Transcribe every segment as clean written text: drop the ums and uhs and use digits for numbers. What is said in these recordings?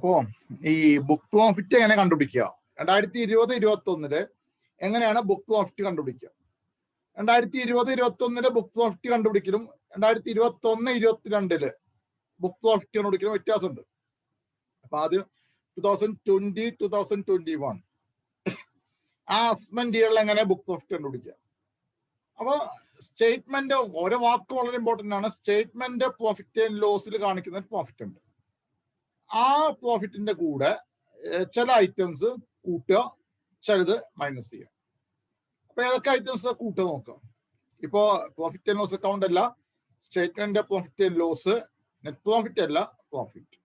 അപ്പോ ഈ book profit എങ്ങനെ കണ്ടുപിടിക്കുക? 2020-21 എങ്ങനെയാണ് ബുക്ക് പ്രോഫിറ്റ് കണ്ടുപിടിക്കുക? 2020-21 ബുക്ക് പ്രോഫിറ്റ് കണ്ടുപിടിക്കലും 2021-22 ബുക്ക് പ്രോഫിറ്റ് കണ്ടുപിടിക്കലും വ്യത്യാസമുണ്ട്. അപ്പൊ ആദ്യം 2020-2021 ആ അസസ്മെന്റ് ഇയറിൽ എങ്ങനെ ബുക്ക് പ്രോഫിറ്റ് കണ്ടുപിടിക്കുക? അപ്പൊ സ്റ്റേറ്റ്മെന്റ്, ഓരോ വാക്ക് വളരെ ഇമ്പോർട്ടന്റ് ആണ്. സ്റ്റേറ്റ്മെന്റ് പ്രോഫിറ്റ് ആൻഡ് ലോസിൽ കാണിക്കുന്ന പ്രോഫിറ്റ് ഉണ്ട്. ആ പ്രോഫിറ്റിന്റെ കൂടെ ചില ഐറ്റംസ് കൂട്ടുക, ചിലത് മൈനസ് ചെയ്യുക. അപ്പൊ ഏതൊക്കെ ഐറ്റംസ് കൂട്ടുക നോക്കാം. ഇപ്പോ പ്രോഫിറ്റ് ആൻഡ് ലോസ് അക്കൗണ്ട് അല്ല, statement profit and loss, net profit അല്ല, profit.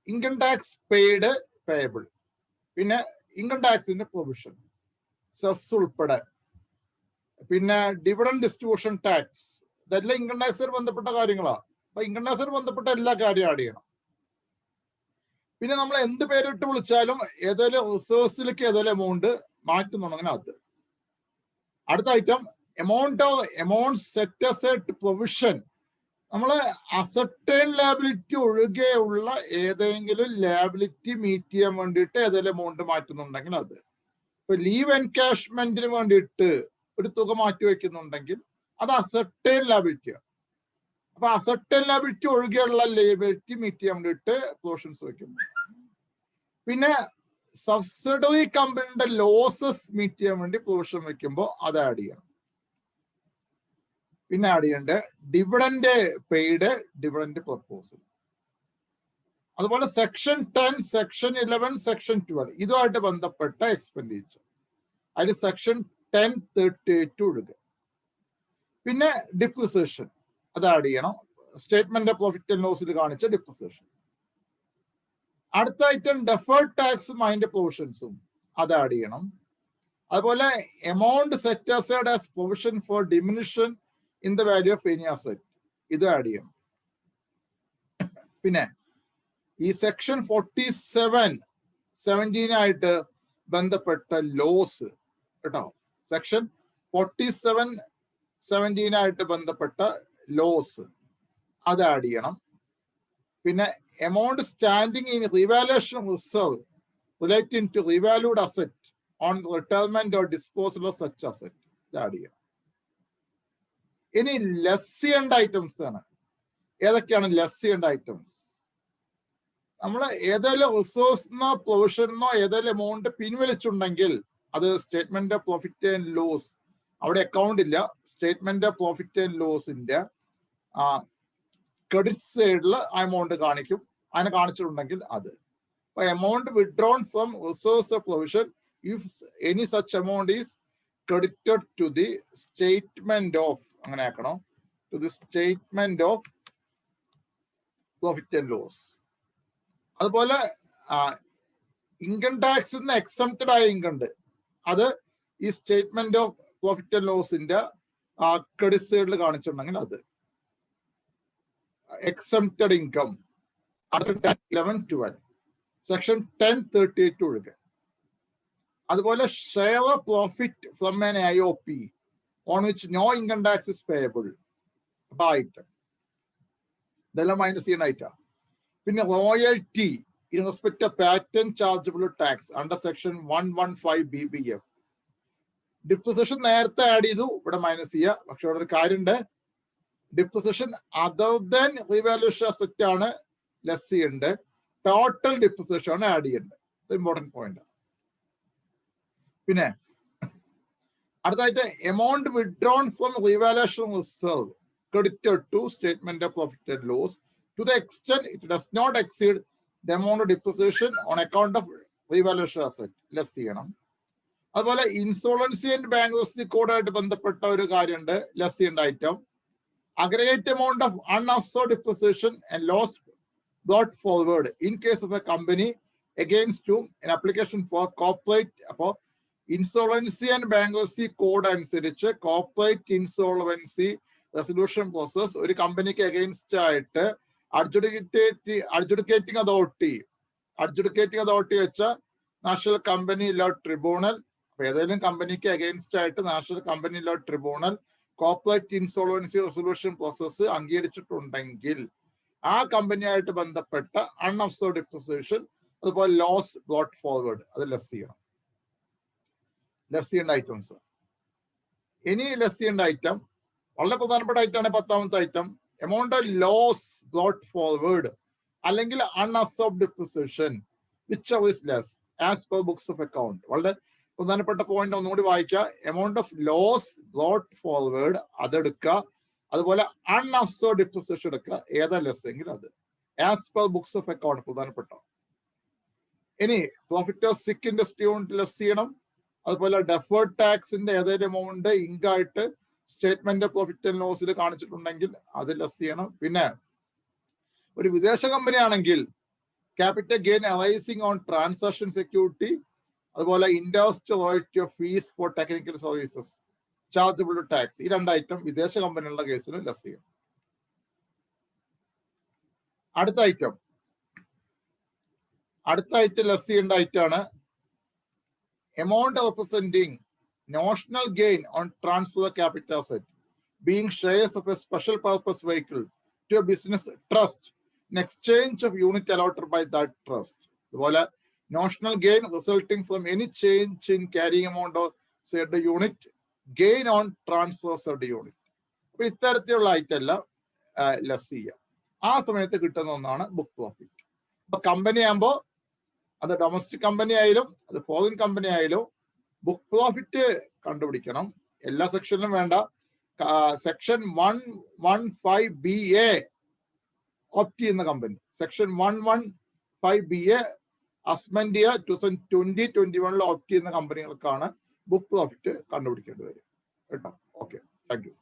Income tax paid, payable, പിന്നെ ഇൻകം ടാക്സിന്റെ പ്രൊവിഷൻ, സെസ് ഉൾപ്പെടെ, പിന്നെ ഡിവിഡൻഡ് ഡിസ്ട്രിബ്യൂഷൻ ടാക്സ്, ഇതെല്ലാം ഇൻകം ടാക്സിന് ബന്ധപ്പെട്ട കാര്യങ്ങളാ. അപ്പൊ ഇൻകം ടാക്സിന് ബന്ധപ്പെട്ട എല്ലാ കാര്യവും ആഡ് ചെയ്യണം. പിന്നെ നമ്മൾ എന്ത് പേരിട്ട് വിളിച്ചാലും ഏതെങ്കിലും റിസേഴ്സിലേക്ക് ഏതെങ്കിലും എമൗണ്ട് മാറ്റുന്നുണ്ടെങ്കിൽ അത്. അടുത്ത item amount set aside provision. നമ്മള് അസർട്ടൈൻ ലാബിലിറ്റി ഒഴികെയുള്ള ഏതെങ്കിലും ലാബിലിറ്റി മീറ്റ് ചെയ്യാൻ വേണ്ടിയിട്ട് ഏതെങ്കിലും എമൗണ്ട് മാറ്റുന്നുണ്ടെങ്കിൽ അത്. ഇപ്പൊ ലീവ് എൻകാഷ്മെന്റിന് വേണ്ടിയിട്ട് ഒരു തുക മാറ്റി വെക്കുന്നുണ്ടെങ്കിൽ അത് അസർട്ടൈൻ ലാബിലിറ്റിയാണ്. അപ്പൊ അസർട്ടൈൻ ലാബിലിറ്റി ഒഴികെയുള്ള ലാബിലിറ്റി മീറ്റ് ചെയ്യാൻ വേണ്ടിയിട്ട് പ്രൊവിഷൻസ് വെക്കും. പിന്നെ സബ്സിഡറി കമ്പനിയുടെ ലോസസ് മീറ്റ് ചെയ്യാൻ വേണ്ടി പ്രൊവിഷൻ വെക്കുമ്പോൾ അത് ആഡ് ചെയ്യണം. പിന്നെ ആഡ് ചെയ്യേണ്ട ഡിവിഡൻഡ് പെയ്ഡ്, ഡിവിഡൻഡ് പ്രപ്പോസൽ. അതുപോലെ സെക്ഷൻ 10, സെക്ഷൻ 11, സെക്ഷൻ 12 ഇതുമായിട്ട് ബന്ധപ്പെട്ട എക്സ്പെൻഡിച്ചർ, അതിൽ സെക്ഷൻ 1038 ഒഴികെ. പിന്നെ ഡിപ്രിസിയേഷൻ അത് ആഡ് ചെയ്യണം. സ്റ്റേറ്റ്മെന്റ് പ്രോഫിറ്റ് ആൻഡ് ലോസിൽ കാണിച്ച ഡിപ്രിസിയേഷൻ. അടുത്ത ഐറ്റം ഡെഫേർഡ് ടാക്സും അതിന്റെ പ്രൊവിഷൻസും അത് ആഡ് ചെയ്യണം. അതുപോലെ amount set aside as provision for diminution in the value of any asset ഇത് ആഡ് ചെയ്യണം. പിന്നെ ഈ സെക്ഷൻ 47-17 ബന്ധപ്പെട്ട ലോസ് കേട്ടോ, സെക്ഷൻ 47-17 ബന്ധപ്പെട്ട ലോസ് അത് ആഡ് ചെയ്യണം. പിന്നെ amount standing in revaluation reserve relating to revalued asset on retirement or disposal of such asset ഇത് ആഡ് ചെയ്യണം. ഇനി ലെസ് ചെയ്യേണ്ട ഐറ്റംസ് ആണ്. ഏതൊക്കെയാണ് ലെസ് ചെയ്യേണ്ട ഐറ്റംസ്? നമ്മൾ ഏതെങ്കിലും റിസോഴ്സിനോ പ്രൊവിഷനോ ഏതെങ്കിലും എമൗണ്ട് പിൻവലിച്ചുണ്ടെങ്കിൽ അത് statement of profit and loss, അവിടെ അക്കൗണ്ട് ഇല്ല, സ്റ്റേറ്റ്മെന്റ് ഓഫ് പ്രോഫിറ്റ് ആൻഡ് ലോസിന്റെ ക്രെഡിറ്റ് സൈഡിൽ ആ എമൗണ്ട് കാണിക്കും. അതിനെ കാണിച്ചിട്ടുണ്ടെങ്കിൽ അത്. അപ്പൊ amount withdrawn from resource of provision if any such amount is credited to the statement of, അങ്ങനെ ആക്കണം, to the statement of profit and loss. അതുപോലെ ഇൻകം ടാക്സിന്ന് എക്സംപ്റ്റഡ് ആയ ഇൻകം ഉണ്ട്, അത് ഈ സ്റ്റേറ്റ്മെന്റ് ഓഫ് പ്രോഫിറ്റ് ആൻഡ് ലോസിന്റെ ക്രെഡിറ്റ് സൈഡിൽ കാണിച്ചിട്ടുണ്ടെങ്കിൽ അത്. എക്സംപ്റ്റഡ് ഇൻകം 11-12 സെക്ഷൻ 1038 ഒഴികെ. അതുപോലെ share profit from an IOP on which no income tax is payable, അപ്പൊ ഐറ്റം ഇതെല്ലാം മൈനസ് ചെയ്യുന്ന ഐറ്റം. പിന്നെ royalty in respect of patent chargeable tax under section 115 BBF. Depreciation നേരത്തെ ആഡ് ചെയ്തു, ഇവിടെ മൈനസ് ചെയ്യുക. പക്ഷെ ഇവിടെ ഒരു കാര്യമുണ്ട്, depreciation other than revaluation asset ആണ് ലെസ് ചെയ്യേണ്ടത്, ടോട്ടൽ ഡിപ്രിസിയേഷൻ ആണ് ആഡ് ചെയ്യേണ്ടത്. ഇത് ഇമ്പോർട്ടന്റ് പോയിന്റ് ആണ്. പിന്നെ അടുത്തായിട്ട് amount withdrawn from revaluation reserve credited to statement of profit and loss to the extent it does not exceed the amount of depreciation on account of revaluation asset less ചെയ്യണം. അതുപോലെ ഇൻസോളൻസി and bankruptcy കോഡായിട്ട് ബന്ധപ്പെട്ട ഒരു കാര്യമുണ്ട് less ചെയ്യേണ്ട item. Aggregate amount of unabsorbed depreciation and loss brought forward in case of a company against whom an application for corporate insolvency and bankruptcy code അനുസരിച്ച് corporate insolvency resolution process ഒരു കമ്പനിക്ക് against ആയിട്ട് adjudicating authority വെച്ച national company law tribunal. ഏതെങ്കിലും കമ്പനിക്ക് against ആയിട്ട് national company law tribunal corporate insolvency resolution process അംഗീകരിച്ചിട്ടുണ്ടെങ്കിൽ ആ കമ്പനിയായിട്ട് ബന്ധപ്പെട്ട അൺഅബ്സോർബ്ഡ് ഡിപ്രിസിയേഷൻ അതുപോലെ ലോസ് ബ്രോട്ട് ഫോർവേഡ് അത് ലെസ് ചെയ്യണം. ലെസ് ചെയ്യേണ്ട ഐറ്റംസ്. ഇനി ലെസ് ചെയ്യേണ്ട ഐറ്റം വളരെ പ്രധാനപ്പെട്ട ഐറ്റമാണ് 10ാമത്തെ item. Amount of loss brought forward അല്ലെങ്കിൽ unabsorbed depreciation which is less as per books of account. വളരെ പ്രധാനപ്പെട്ട പോയിന്റ് ഒന്നുകൂടി വായിക്കുക. Amount of loss brought forward അതെടുക്കുക. അതുപോലെ അൺഅബ്സോർബ്ഡ് ഡിപ്രിസിയേഷൻ എടുക്കുക. ഏതാ ലെസ് എങ്കിൽ അത് as per books of account പ്രധാനപ്പെട്ട. ഇനി profit of sick industry unit less ചെയ്യണം. അതുപോലെ ഡെഫേർഡ് ടാക്സിന്റെ ഏതെങ്കിലും എമൗണ്ട് ഇങ്കായിട്ട് സ്റ്റേറ്റ്മെന്റ് പ്രോഫിറ്റ് ആൻഡ് ലോസിൽ കാണിച്ചിട്ടുണ്ടെങ്കിൽ അത് ലെസ് ചെയ്യണം. പിന്നെ ഒരു വിദേശ കമ്പനി ആണെങ്കിൽ capital gain arising on transaction security, അതുപോലെ interest royalty of fees for technical services chargeable to tax, ഈ 2 ഐറ്റം വിദേശ കമ്പനികളുടെ കേസിൽ ലെസ് ചെയ്യണം. അടുത്ത ഐറ്റം ലെസ് ചെയ്യേണ്ട ഐറ്റമാണ് amount representing notional gain on transfer of capital asset being shares of a special purpose vehicle to a business trust in exchange of unit allotted by that trust. അതുപോലെ notional gain resulting from any change in carrying amount of said unit, gain on transfer of said unit. അപ്പൊ ഇത്തരത്തിലുള്ള item എല്ലാം less ചെയ്യുക. ആ സമയത്ത് കിട്ടുന്ന ഒന്നാണ് book profit. അപ്പൊ കമ്പനി ആകുമ്പോൾ അത് ഡൊമസ്റ്റിക് കമ്പനി ആയാലും അത് ഫോറിൻ കമ്പനി ആയാലും ബുക്ക് പ്രോഫിറ്റ് കണ്ടുപിടിക്കണം. എല്ലാ സെക്ഷനിലും വേണ്ട. സെക്ഷൻ 115BA ഓപ്റ്റ് ചെയ്യുന്ന കമ്പനി, സെക്ഷൻ 115BA അസ്മെന്റിയ 2020-21 ഓപ്റ്റ് ചെയ്യുന്ന കമ്പനികൾക്കാണ് ബുക്ക് പ്രോഫിറ്റ് കണ്ടുപിടിക്കേണ്ടി വരും കേട്ടോ. Okay, thank you.